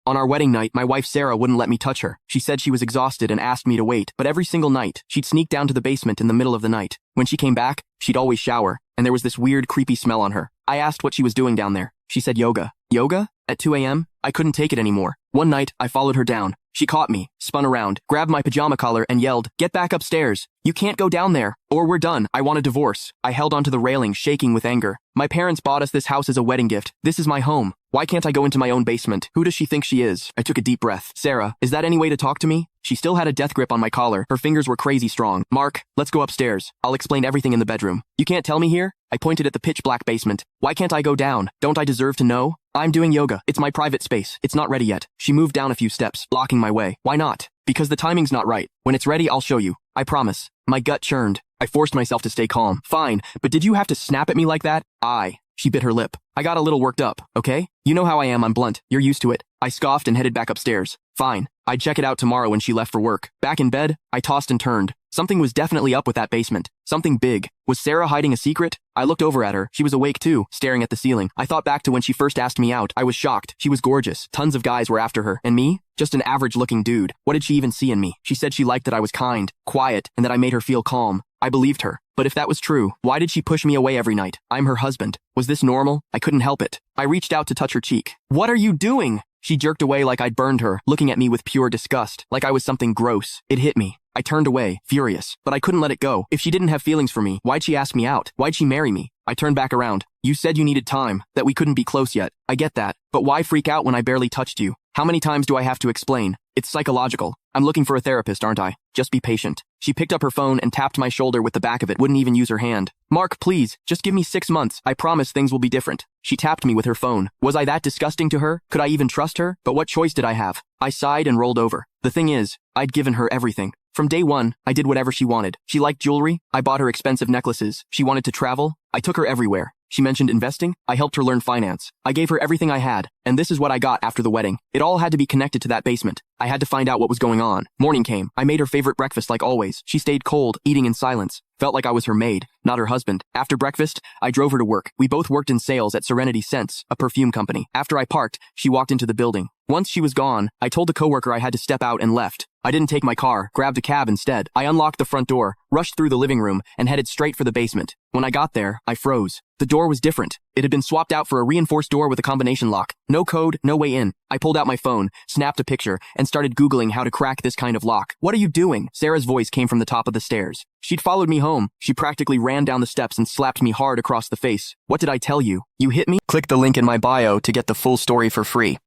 On our wedding night, my wife Sarah wouldn't let me touch her. She said she was exhausted and asked me to wait, but every single night, she'd sneak down to the basement in the middle of the night. When she came back, she'd always shower, and there was this weird, creepy smell on her. I asked what she was doing down there. She said yoga. Yoga? At 2 a.m.? I couldn't take it anymore. One night, I followed her down. She caught me, spun around, grabbed my pajama collar, and yelled, "Get back upstairs. You can't go down there, or we're done. I want a divorce." I held onto the railing, shaking with anger. My parents bought us this house as a wedding gift. This is my home. Why can't I go into my own basement? Who does she think she is? I took a deep breath. Sarah, is that any way to talk to me? She still had a death grip on my collar. Her fingers were crazy strong. Mark, let's go upstairs. I'll explain everything in the bedroom. You can't tell me here? I pointed at the pitch-black basement. Why can't I go down? Don't I deserve to know? I'm doing yoga. It's my private space. It's not ready yet. She moved down a few steps, blocking my way. Why not? Because the timing's not right. When it's ready, I'll show you. I promise. My gut churned. I forced myself to stay calm. Fine, but did you have to snap at me like that? She bit her lip. I got a little worked up, okay? You know how I am, I'm blunt. You're used to it. I scoffed and headed back upstairs. Fine. I'd check it out tomorrow when she left for work. Back in bed, I tossed and turned. Something was definitely up with that basement. Something big. Was Sarah hiding a secret? I looked over at her. She was awake too, staring at the ceiling. I thought back to when she first asked me out. I was shocked. She was gorgeous. Tons of guys were after her. And me? Just an average-looking dude. What did she even see in me? She said she liked that I was kind, quiet, and that I made her feel calm. I believed her. But if that was true, why did she push me away every night? I'm her husband. Was this normal? I couldn't help it. I reached out to touch her cheek. What are you doing? She jerked away like I'd burned her, looking at me with pure disgust, like I was something gross. It hit me. I turned away, furious, but I couldn't let it go. If she didn't have feelings for me, why'd she ask me out? Why'd she marry me? I turned back around. You said you needed time, that we couldn't be close yet. I get that, but why freak out when I barely touched you? How many times do I have to explain? It's psychological. I'm looking for a therapist, aren't I? Just be patient. She picked up her phone and tapped my shoulder with the back of it, wouldn't even use her hand. Mark, please, just give me 6 months. I promise things will be different. She tapped me with her phone. Was I that disgusting to her? Could I even trust her? But what choice did I have? I sighed and rolled over. The thing is, I'd given her everything. From day one, I did whatever she wanted. She liked jewelry. I bought her expensive necklaces. She wanted to travel. I took her everywhere. She mentioned investing. I helped her learn finance. I gave her everything I had. And this is what I got after the wedding. It all had to be connected to that basement. I had to find out what was going on. Morning came. I made her favorite breakfast like always. She stayed cold, eating in silence. Felt like I was her maid, not her husband. After breakfast, I drove her to work. We both worked in sales at Serenity Scents, a perfume company. After I parked, she walked into the building. Once she was gone, I told the coworker I had to step out and left. I didn't take my car, grabbed a cab instead. I unlocked the front door, rushed through the living room, and headed straight for the basement. When I got there, I froze. The door was different. It had been swapped out for a reinforced door with a combination lock. No code, no way in. I pulled out my phone, snapped a picture, and started Googling how to crack this kind of lock. What are you doing? Sarah's voice came from the top of the stairs. She'd followed me home. She practically ran down the steps and slapped me hard across the face. What did I tell you? You hit me? Click the link in my bio to get the full story for free.